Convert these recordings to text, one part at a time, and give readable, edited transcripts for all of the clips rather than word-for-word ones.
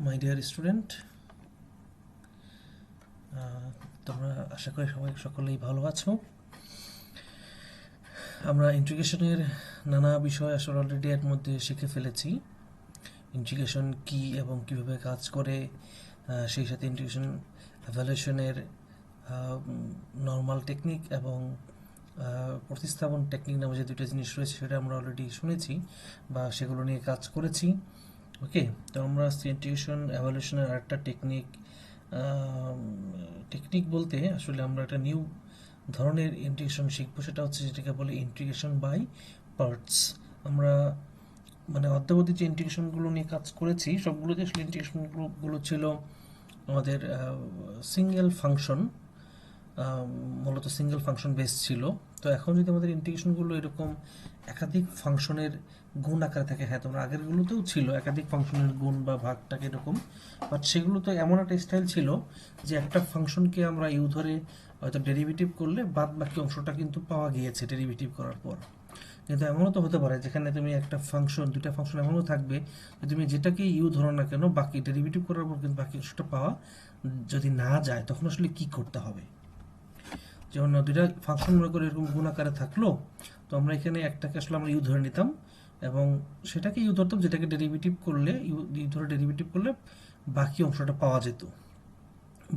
My dear student, তোমরা আশা করি সকলেই ভালো আছো। আমরা ইন্টিগ্রেশনের নানা বিষয় আসলে অলরেডি এর মধ্যে শিখে ফেলেছি। ইন্টিগ্রেশন কি এবং কিভাবে কাজ করে, সেই সাথে ইন্টিগ্রেশন এভালুয়েশনের নর্মাল টেকনিক এবং প্রতিস্থাপন টেকনিক নামে যে দুটো জিনিস রয়েছে সেটা আমরা অলরেডি শুনেছি বা সেগুলো নিয়ে কাজ করেছি। ওকে, তো আমরা ইন্টিগ্রেশন এভালুয়েশনের আরেকটা টেকনিক বলতে আসলে আমরা একটা নিউ ধরনের ইন্টিগ্রেশন শিখবো, সেটা হচ্ছে যেটাকে বলে ইন্টিগ্রেশন বাই পার্টস। আমরা মানে অদ্যাবধি যে ইন্টিগ্রেশনগুলো নিয়ে কাজ করেছি সবগুলোতে আসলে ইন্টিগ্রেশনগুলো ছিল আমাদের সিঙ্গেল ফাংশন, মূলত সিঙ্গেল ফাংশন বেস ছিল। তো এখন যদি আমাদের ইন্টিগ্রেশনগুলো এরকম একাধিক ফাংশনের গুণ আকারে থাকে, হ্যাঁ তোমরা আগেরগুলোতেও ছিল একাধিক ফাংশনের গুণ বা ভাগটাকে এরকম, বাট সেগুলো তো এমন একটা স্টাইল ছিল যে একটা ফাংশনকে আমরা ইউ ধরে হয়তো ডেরিভেটিভ করলে বাদ বাকি অংশটা কিন্তু পাওয়া গিয়েছে ডেরিভেটিভ করার পর। কিন্তু এমনও তো হতে পারে যেখানে তুমি একটা ফাংশন, দুটা ফাংশন এমনও থাকবে যে তুমি যেটাকে ইউ ধরো না কেন বাকি ডেরিভেটিভ করার পর কিন্তু বাকি অংশটা পাওয়া যদি না যায় তখন আসলে কি করতে হবে। যেমন দুইটা ফাংশন মনে করে এরকম গুণ আকারে থাকলো, তো আমরা এখানে একটাকে আসলে আমরা ইউ ধরে নিতাম এবং সেটাকে ইউ ধরতাম যেটাকে ডেরিভেটিভ করলে ইউ ধরে ডেরিভেটিভ করলে বাকি অংশটা পাওয়া যেত।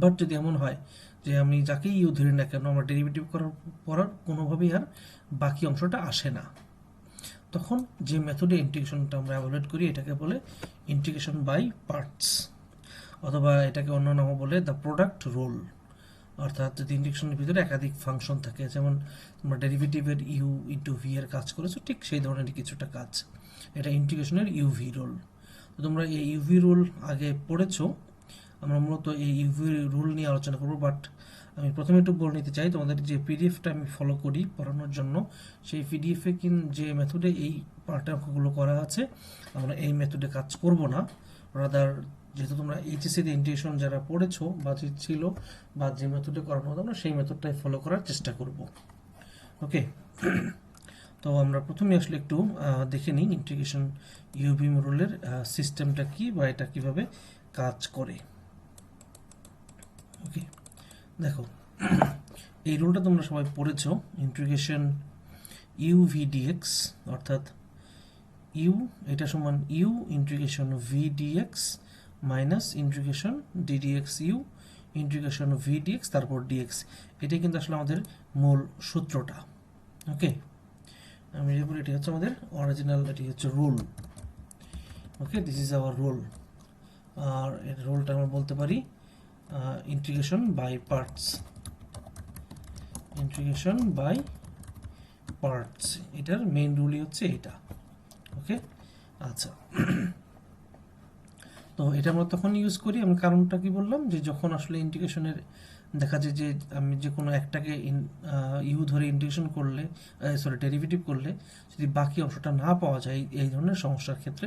বাট যদি এমন হয় যে আমি যাকেই ইউ ধরি না কেন আমরা ডেরিভেটিভ করার পর কোনোভাবেই আর বাকি অংশটা আসে না, তখন যে মেথডে ইন্টিগ্রেশনটা আমরা অ্যাভয়েড করি এটাকে বলে ইন্টিগ্রেশন বাই পার্টস, অথবা এটাকে অন্য নামও বলে দ্য প্রোডাক্ট রুল। অর্থাৎ যদি ইন্টিগ্রেশনের ভিতরে একাধিক ফাংশন থাকে, যেমন তোমরা ডেরিভেটিভের ইউ ইন্টু ভি এর কাজ করেছো, ঠিক সেই ধরনের কিছুটা কাজ, এটা ইন্টিগ্রেশনের ইউভি রুল। তো তোমরা এই ইউভি রুল আগে পড়েছো, আমরা মূলত এই ইউভি রুল নিয়ে আলোচনা করবো। বাট আমি প্রথমে একটু বলে নিতে চাই, তোমাদের যে পিডিএফটা আমি ফলো করি পড়ানোর জন্য, সেই পিডিএফে যে মেথডে এই পার্টের অঙ্কগুলো করা আছে আমরা এই মেথডে কাজ করব না। রাদার যেহেতু তোমরা এইচএসসিতে ইন্টিগ্রেশন যারা পড়েছো বা যে ছিল বা যে মেথডে করানো হতো আমরা সেই মেথডটাই ফলো করার চেষ্টা করব। ওকে, তো আমরা প্রথমে আসলে একটু দেখে নিই ইন্টিগ্রেশন ইউভি রুলের সিস্টেমটা কি বা এটা কিভাবে কাজ করে। ওকে, দেখো এই রুলটা তোমরা সবাই পড়েছো, ইন্টিগ্রেশন ইউভি ডিএক্স, অর্থাৎ ইউ এটা সমান u integration v dx minus integration ddx u integration v dx তারপর ডিএক্স। এটাই কিন্তু আসলে আমাদের মূল সূত্রটা। ওকে, আমি বলি এটি হচ্ছে আমাদের অরিজিনাল, এটি হচ্ছে rule. Okay, this is our rule. আর এর রুলটা আমরা বলতে পারি integration by parts, integration by parts, এটার মেইন রুলই হচ্ছে এটা। ওকে, আচ্ছা, তো এটা আমরা তখন ইউজ করি, আমি কারণটা কি বললাম যে যখন আসলে ইন্টিগ্রেশনের দেখা যায় যে আমি যে কোনো একটাকে ইউ ধরে ইন্টিগ্রেশন করলে, সরি ডেরিভেটিভ করলে যদি বাকি অংশটা না পাওয়া যায়, এই ধরনের সমস্যার ক্ষেত্রে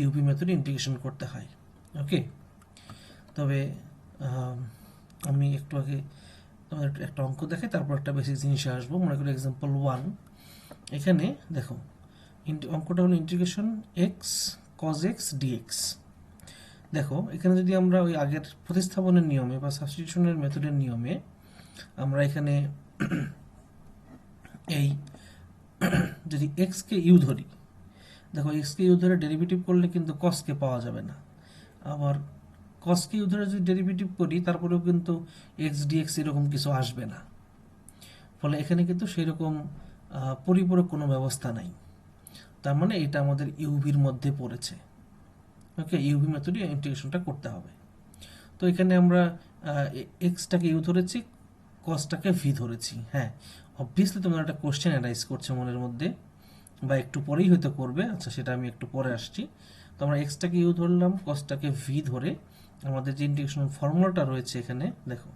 ইউভি মেথডে ইন্টিগ্রেশন করতে হয়। ওকে, তবে আমি একটু আগে তোমাদের একটা অঙ্ক দেখাই, তারপর একটা বেসিক জিনিসে আসবো। মনে করি এক্সাম্পল 1, এখানে দেখো অঙ্কটা হলো integration x cos x dx. দেখো এখানে যদি আমরা ওই আগের প্রতিস্থাপনের নিয়মে বা সাবস্টিটিউশনের মেথডের নিয়মে আমরা এখানে এই যদি এক্সকে ইউ ধরি, দেখো এক্সকে ইউ ধরে ডেরিভেটিভ করলে কিন্তু কসকে পাওয়া যাবে না, আবার কসকে ইউ ধরে যদি ডেরিভেটিভ করি তারপরেও কিন্তু এক্স ডিএক্স এরকম কিছু আসবে না। ফলে এখানে কিন্তু সেই রকম পরিপূরক কোনো ব্যবস্থা নাই, তার মানে এটা আমাদের ইউভির মধ্যে পড়েছে। ওকে, ইউভি মেথডে ইন্টিগ্রেশনটা করতে হবে। তো এখানে আমরা এক্সটাকে ইউ ধরেছি, কসটাকে ভি ধরেছি। হ্যাঁ, অবভিয়াসলি তোমরা একটা কোশ্চেন অ্যারাইজ করছে মনের মধ্যে বা একটু পরেই হয়তো করবে, আচ্ছা সেটা আমি একটু পরে আসছি। তো আমরা এক্সটাকে ইউ ধরলাম, কসটাকে ভি ধরে আমাদের যে ইন্টিগ্রেশন ফর্মুলাটা রয়েছে এখানে দেখো,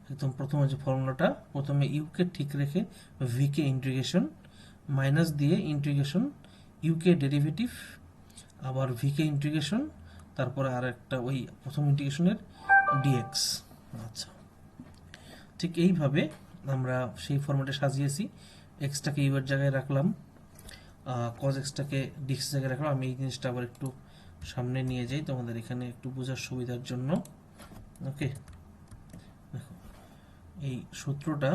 একদম প্রথমে যে ফর্মুলাটা, প্রথমে ইউকে ঠিক রেখে ভিকে ইন্টিগ্রেশন মাইনাস দিয়ে ইন্টিগ্রেশন ইউকে ডেরিভেটিভ আবার ভিকে ইন্টিগ্রেশন তারপরে আর একটা ওই প্রথম ইন্টিগ্রেশনের ডিএক্স। আচ্ছা, ঠিক এইভাবে আমরা সেই ফর্মেটে সাজিয়েছি। এক্সটাকে ইউ এর জায়গায় রাখলাম, কজ এক্সটাকে ডিএক্স জায়গায় রাখলাম। আমি এই জিনিসটা আবার একটু সামনে নিয়ে যাই তোমাদের এখানে একটু বোঝার সুবিধার জন্য। ওকে, দেখো এই সূত্রটা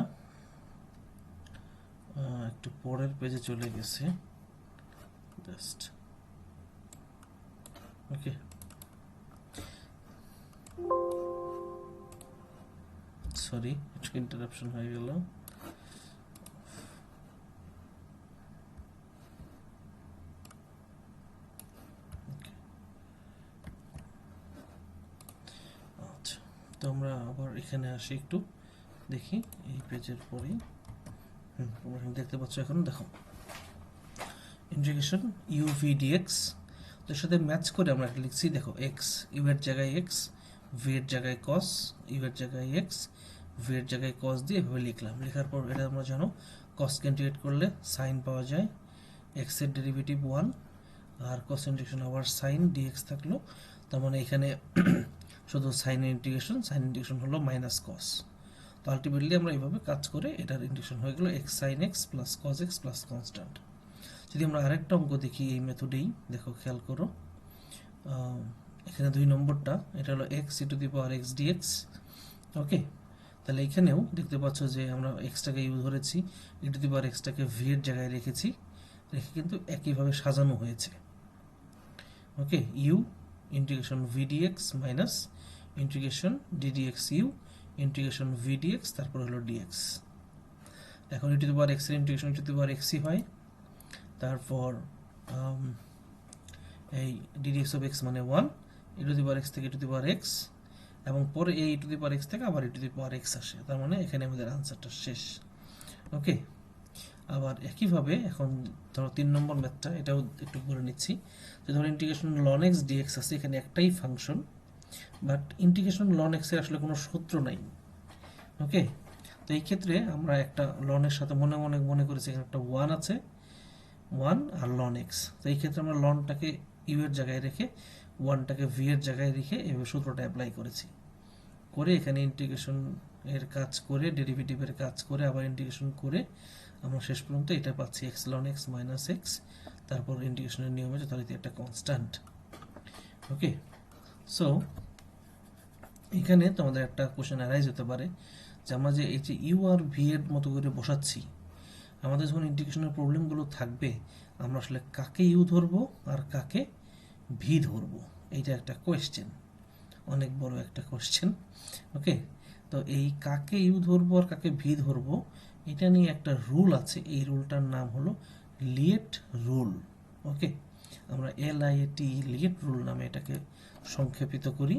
একটু পরের পেজে চলে গেছে, জাস্ট ওকে। সরি, একটু ইন্টারাপশন হয়ে গেল। আচ্ছা, তো আমরা আবার এখানে আসি, একটু দেখি এই পেজের পরেই। তোমরা দেখতে পাচ্ছ, এখন দেখো ইন্টিগ্রেশন ইউ ভি ডিএক্স, তো এর সাথে ম্যাচ করে আমরা একটা লিখছি, দেখো এক্স, ইউ এর জায়গায় এক্স, ভি এর জায়গায় কস, ইউ এর জায়গায় এক্স, ভি এর জায়গায় কস দিয়ে এভাবে লিখলাম। লেখার পর এটা আমরা জানো কসকে ইন্টিগ্রেট করলে সাইন পাওয়া যায়, এক্স এর ডেরিভেটিভ 1, আর কস ইন্টিগ্রেশন আবার সাইন ডিএক্স থাকলো, তার মানে এখানে শুধু সাইনের ইন্টিগ্রেশন, সাইন ইন্টিগ্রেশন হলো মাইনাস কস। তো আলটিমেটলি আমরা এইভাবে কাজ করে এটার ইন্টিগ্রেশন হয়ে গেল x sine x plus cos x plus constant. যদি আমরা আরেকটা অঙ্ক দেখি এই মেথডেই, দেখো খেয়াল করো, এখানে 2 নম্বরটা, এটা হলো x e to the power x d x. Okay, তাহলে এখানেও দেখতে পাচ্ছ যে আমরা এক্সটাকে ইউ ধরেছি, ই টু দি পাওয়ার এক্সটাকে ভি এর জায়গায় রেখেছি, রেখে কিন্তু একইভাবে সাজানো হয়েছে। Okay, u integration v dx minus integration ddx u integration v dx, তারপর হলো ডিএক্স। এখন e to the power x এর integration e to the power এক্সই হয়, তারপর এই ডিডিএক্স অফ এক্স মানে 1, ই টু দি পাওয়ার এক্স থেকে ই টু দি পাওয়ার এক্স, এবং পরে এই ই টু দি পাওয়ার এক্স থেকে আবার ই টু দি পাওয়ার এক্স আসে, তার মানে এখানে আমাদের আনসারটা শেষ। ওকে, আবার একইভাবে এখন ধরো 3 নম্বর ম্যাথটা, এটাও একটু বলে নিচ্ছি, যে ধরো ইন্টিগ্রেশন লন এক্স ডিএক্স আছে, এখানে একটাই function, but integration ln x এর আসলে কোনো সূত্র নাই। ওকে, তো এই ক্ষেত্রে আমরা একটা লনের সাথে মনে করেছি এখানে একটা 1 আছে, 1 আর লন এক্স, তো এই ক্ষেত্রে আমরা লনটাকে ইউ এর জায়গায় রেখে 1টাকে ভি এর জায়গায় রেখে এভাবে সূত্রটা অ্যাপ্লাই করেছি, করে এখানে ইন্টিগ্রেশন এর কাজ করে, ডেরিভেটিভের কাজ করে, আবার ইন্টিগ্রেশন করে আমরা শেষ পর্যন্ত এটা পাচ্ছি x ln x minus x, তারপর ইন্টিগ্রেশনের নিয়মে যথারীতি একটা কনস্ট্যান্ট। ওকে, সো এখানে তোমাদের একটা কোশ্চেন অ্যারাইজ হতে পারে যে আমরা যে এই যে ইউ আর ভি এর মতো করে বসাচ্ছি, আমাদের যখন ইন্টিগ্রেশনের প্রবলেমগুলো থাকবে, আমরা আসলে কাকে ইউ ধরবো আর কাকে ভি ধরবো, এইটা একটা কোয়েশ্চেন, অনেক বড় একটা কোয়েশ্চেন। ওকে, তো এই কাকে ইউ ধরবো আর কাকে ভি ধরবো, এটা নিয়ে একটা রুল আছে, এই রুলটার নাম হলো লিয়েট রুল। ওকে, আমরা LIATE লিয়েট রুল নামে এটাকে সংক্ষেপিত করি।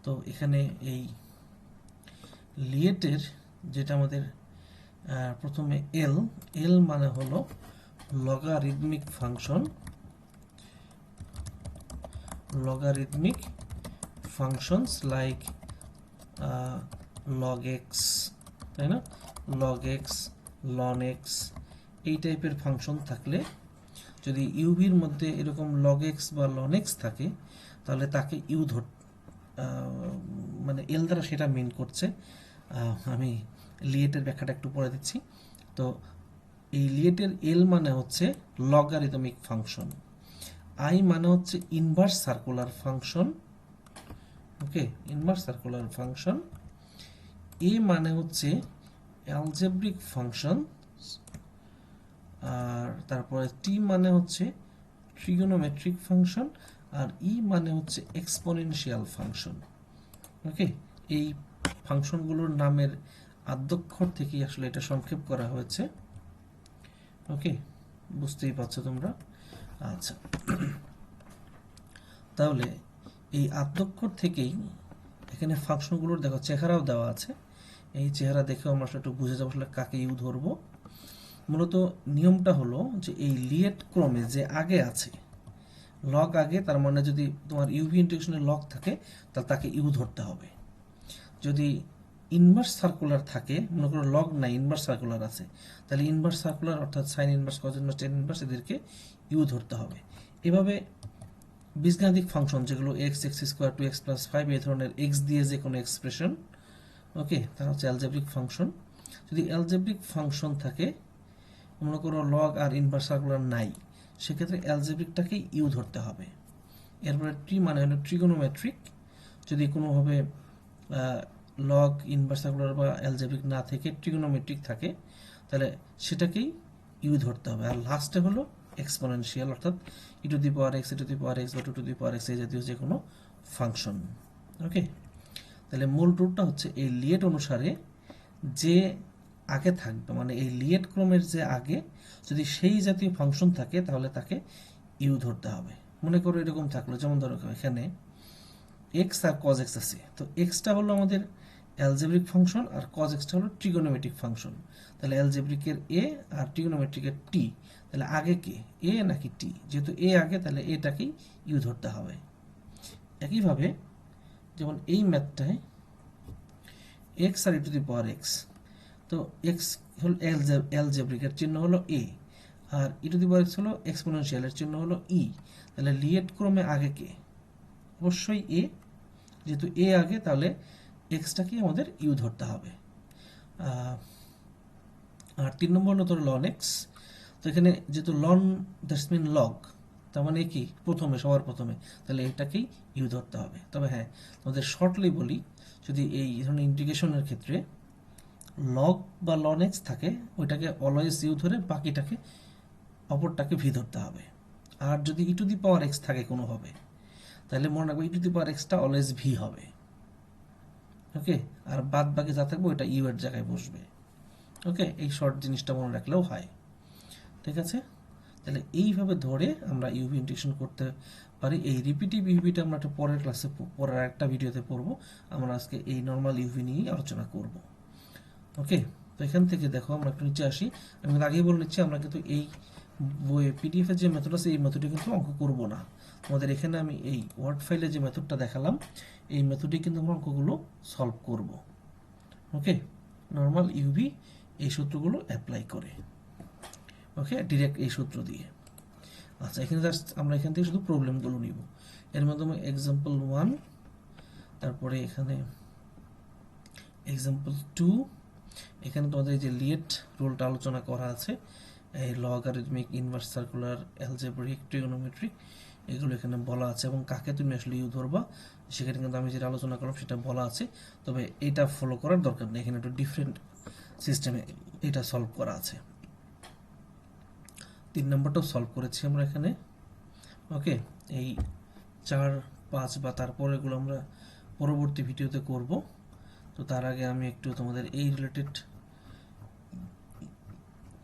তো এখানে এই লিয়েটের যেটা আমাদের প্রথমে এল মানে হলো logarithmic function, logarithmic functions like log x, তাই না, log x, ln x, এই টাইপের ফাংশন থাকলে, যদি ইউভির মধ্যে এরকম log x বা ln x থাকে, তাহলে তাকে ইউ ধর, মানে এল দ্বারা সেটা মিন করছে। আমি লিয়েটের ব্যাখ্যাটা একটু পরে দিচ্ছি। তো এই লিয়েটের এল মানে হচ্ছে লগারিদমিক ফাংশন, আই মানে হচ্ছে ইনভার্স সার্কুলার ফাংশন, ওকে, ইনভার্স সার্কুলার ফাংশন, এ মানে হচ্ছে অ্যালজেব্রিক ফাংশন, আর তারপরে টি মানে হচ্ছে ট্রিগোনোমেট্রিক ফাংশন, আর ই মানে হচ্ছে এক্সপোনেনশিয়াল ফাংশন। ওকে, এই ফাংশনগুলোর নামের আদ্যক্ষর থেকেই আসলে এটা সংক্ষেপ করা হয়েছে। ওকে, বুঝতেই পারছো তোমরা। আচ্ছা, তাহলে এই আদ্যক্ষর থেকেই এখানে ফাংশনগুলোর দেখো চেহারাও দেওয়া আছে, এই চেহারা দেখেও আমরা একটু বুঝে যাবো আসলে কাকে ইউ ধরবো। মূলত নিয়মটা হলো যে এই লিয়েট ক্রমে যে আগে আছে, লগ আগে, তার মানে যদি তোমার ইউভি ইন্টিগ্রেশনের লগ থাকে তাহলে তাকে ইউ ধরতে হবে। যদি ইনভার্স সার্কুলার থাকে, মনে করো লগ নাই ইনভার্স সার্কুলার আছে, তাহলে ইনভার্স সার্কুলার অর্থাৎ sign inverse, cos inverse, ten inverse, এদেরকে ইউ ধরতে হবে। এভাবে বীজগাণিতিক ফাংশন যেগুলো এক্স, এক্স স্কোয়ার, 2x + 5, এই ধরনের এক্স দিয়ে যে কোনো এক্সপ্রেশন, ওকে, তারা হচ্ছে অ্যালজেব্রিক ফাংশন। যদি অ্যালজেব্রিক ফাংশন থাকে, মনে করো লগ আর ইনভার্স সার্কুলার নাই, সেক্ষেত্রে অ্যালজেব্রিকটাকেই ইউ ধরতে হবে। এরপরে টি মানে হলো ট্রিগোনোমেট্রিক, যদি কোনোভাবে লগ, ইনভার্স সার্কুলার বা অ্যালজেব্রিক না থেকে ট্রিগোনোমেট্রিক থাকে, তাহলে সেটাকেই ইউ ধরতে হবে। আর লাস্টে হলো এক্সপোনেনশিয়াল, অর্থাৎ e to the power x, e to the power x বা two to the power x এই জাতীয় যে কোনো ফাংশন। ওকে, তাহলে মূল রুটটা হচ্ছে এই লিয়েট অনুসারে যে আগে থাকবে, মানে এই লিয়েট ক্রমের যে আগে যদি সেই জাতীয় ফাংশন থাকে তাহলে তাকে ইউ ধরতে হবে। মনে করো এরকম থাকলো, যেমন ধরো এখানে এক্স আর কজ এক্স আছে, তো এক্সটা হলো আমাদের অ্যালজেব্রিক ফাংশন আর কজ এক্সটা হলো ট্রিগোনোমেট্রিক ফাংশন। তাহলে অ্যালজেব্রিকের এ আর ট্রিগোনোমেট্রিকের টি, তাহলে আগে কে, এ নাকি টি? যেহেতু এ আগে তাহলে এটাকেই ইউ ধরতে হবে। একইভাবে যেমন এই ম্যাথটায় এক্স আর e to the power x, তো এক্স হল অ্যালজেব্রিকের চিহ্ন হলো এ, আর e to the power x হলো এক্সপোনেনশিয়ালের চিহ্ন হলো ই। তাহলে লিয়েট ক্রমে আগে কে? অবশ্যই এ, যেহেতু এ আগে তাহলে এক্সটাকে আমাদের ইউ ধরতে হবে। আর 3 নম্বর হলো তোর লন এক্স, তো এখানে যেহেতু লন দ্যাটস মিন লগ, তার মানে কি প্রথমে, সবার প্রথমে, তাহলে এটাকেই ইউ ধরতে হবে। তবে হ্যাঁ, তোমাদের শর্টলি বলি, যদি এই ধরনের ইন্টিগ্রেশনের ক্ষেত্রে লগ বা লন এক্স থাকে ওইটাকে অলওয়েজ ইউ ধরে বাকিটাকে অপরটাকে ভি ধরতে হবে। আর যদি ই টু দি পাওয়ার এক্স থাকে কোনোভাবে, তাহলে মনে রাখবো ই টু দি পাওয়ার এক্সটা অলওয়েজ ভি হবে। ওকে, আর বাদ বাকি যা থাকবে ওইটা ইউ এর জায়গায় বসবে। ওকে, এই শর্ট জিনিসটা মনে রাখলেও হয়। ঠিক আছে, তাহলে এইভাবে ধরে আমরা ইউভি ইন্টিগ্রেশন করতে পারি। এই রিপিটিভ ইউভিটা আমরা একটা পরের ক্লাসে, পরের একটা ভিডিওতে পড়বো। আমরা আজকে এই নর্মাল ইউভি নিয়েই আলোচনা করব। ওকে, তো এখান থেকে দেখো আমরা একটু নিচে আসি। আমি আগেই বলে নিচ্ছি, আমরা কিন্তু এই বইয়ে পিডিএফ এর যে মেথড আছে এই মেথডে কিন্তু অঙ্ক করব না। তোমাদের এখানে আমি এই ওয়ার্ড ফাইলে যে মেথডটা দেখালাম এই মেথডে কিন্তু আমরা অঙ্কগুলো সলভ করব। ওকে, নর্মাল ইউভি এই সূত্রগুলো অ্যাপ্লাই করে, ওকে, ডিরেক্ট এই সূত্র দিয়ে। আচ্ছা, এখানে জাস্ট আমরা এখান থেকে শুধু প্রবলেমগুলো নিব। এর মাধ্যমে এক্সাম্পল 1, তারপরে এখানে এক্সাম্পল 2, এখানে তোমাদের যে লিয়েট রুলটা আলোচনা করা আছে, এই logarithmic, inverse circular, algebraic, trigonometric, এগুলো এখানে বলা আছে এবং কাকে তুমি আসলে ইউ ধরবা সেখানে কিন্তু আমি যেটা আলোচনা করলাম সেটা বলা আছে। তবে এটা ফলো করার দরকার নেই, এখানে একটু ডিফারেন্ট সিস্টেমে এটা সলভ করা আছে। 3 নম্বরটাও সলভ করেছি আমরা এখানে। ওকে, এই 4, 5 বা তারপর এগুলো আমরা পরবর্তী ভিডিওতে করব। তো তার আগে আমি একটু তোমাদের এই রিলেটেড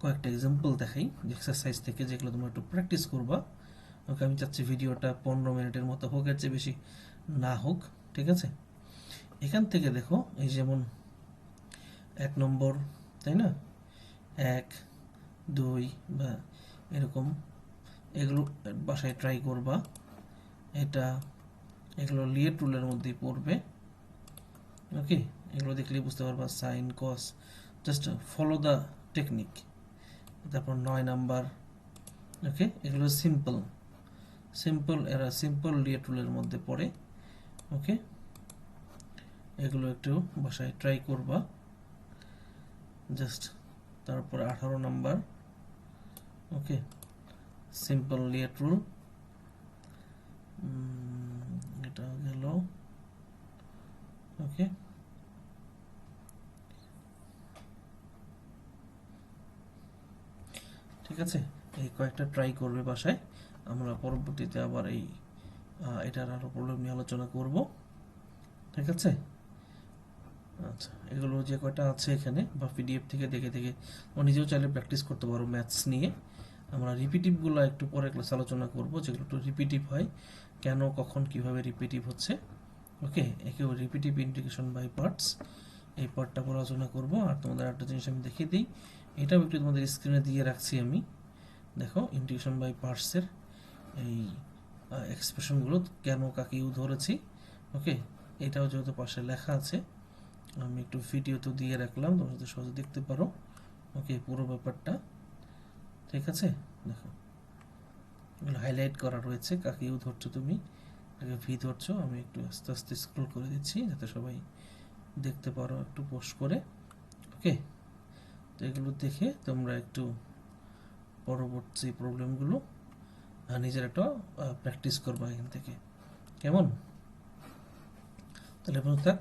কয়েকটা এক্সাম্পল দেখাই এক্সারসাইজ থেকে, যেগুলো তোমরা একটু প্র্যাকটিস করবা। ওকে, আমি চাচ্ছি ভিডিওটা 15 মিনিটের মতো হোক, এর চেয়ে বেশি না হোক। ঠিক আছে, এখান থেকে দেখো এই যেমন 1 নম্বর, তাই না, 1, 2 বা এরকম, এগুলো বাসায় ট্রাই করবা। এগুলো লিয়েট রুলের মধ্যেই পড়বে। ওকে, এগুলো দেখলেই বুঝতে পারবা sine, cos, just follow the technique. তারপর 9 নাম্বার, ওকে, এগুলো এরা সিম্পল লিয়েট রুলের মধ্যে পড়ে। ওকে, এগুলো একটু বাসায় ট্রাই করবা জাস্ট। তারপর 18 নাম্বার, ওকে, সিম্পল লিয়েট রুল, এটা গেল। ওকে, ঠিক আছে, এই কয়েকটা ট্রাই করবে বাসায়। আমরা পরবর্তীতে আবার এই এটার আরো প্রবলেম নিয়ে আলোচনা করব। ঠিক আছে, আচ্ছা, এগুলো যে কয়টা আছে এখানে বা পিডিএফ থেকে দেখে দেখে ও নিজেও চাইলে প্র্যাকটিস করতে পারো ম্যাথস নিয়ে। আমরা রিপিটিভগুলো একটু পরে ক্লাস আলোচনা করব, যেগুলো একটু রিপিটিভ হয়, কেন, কখন, কিভাবে রিপিটিভ হচ্ছে। ওকে, একেও রিপিটিভ ইন্টিগ্রেশন বাই পার্টস, এই পার্টটা পরে আলোচনা করব। আর তোমাদের একটা জিনিস আমি দেখিয়ে দিই, এটাও একটু তোমাদের স্ক্রিনে দিয়ে রাখছি আমি। দেখো ইন্টিগ্রেশন বাই পার্টসের এই এক্সপ্রেশনগুলো কেন কাকে ইউ ধরেছি। ওকে, এটাও যেহেতু পাশে লেখা আছে, আমি একটু ভিডিও তো দিয়ে রাখলাম, তোমরা যদি সহজে দেখতে পারো। ওকে, পুরো ব্যাপারটা ঠিক আছে। দেখো এগুলো হাইলাইট করা রয়েছে, কাকে ইউ ধরছো তুমি, কাকে ভি ধরছো। আমি একটু আস্তে আস্তে স্ক্রল করে দিচ্ছি যাতে সবাই দেখতে পারো একটু পোস্ট করে। ওকে, তো এগুলো দেখে তোমরা একটু পরবর্তী প্রবলেমগুলো নিজের একটা প্র্যাকটিস করবা এখান থেকে, কেমন? তাহলে থাক।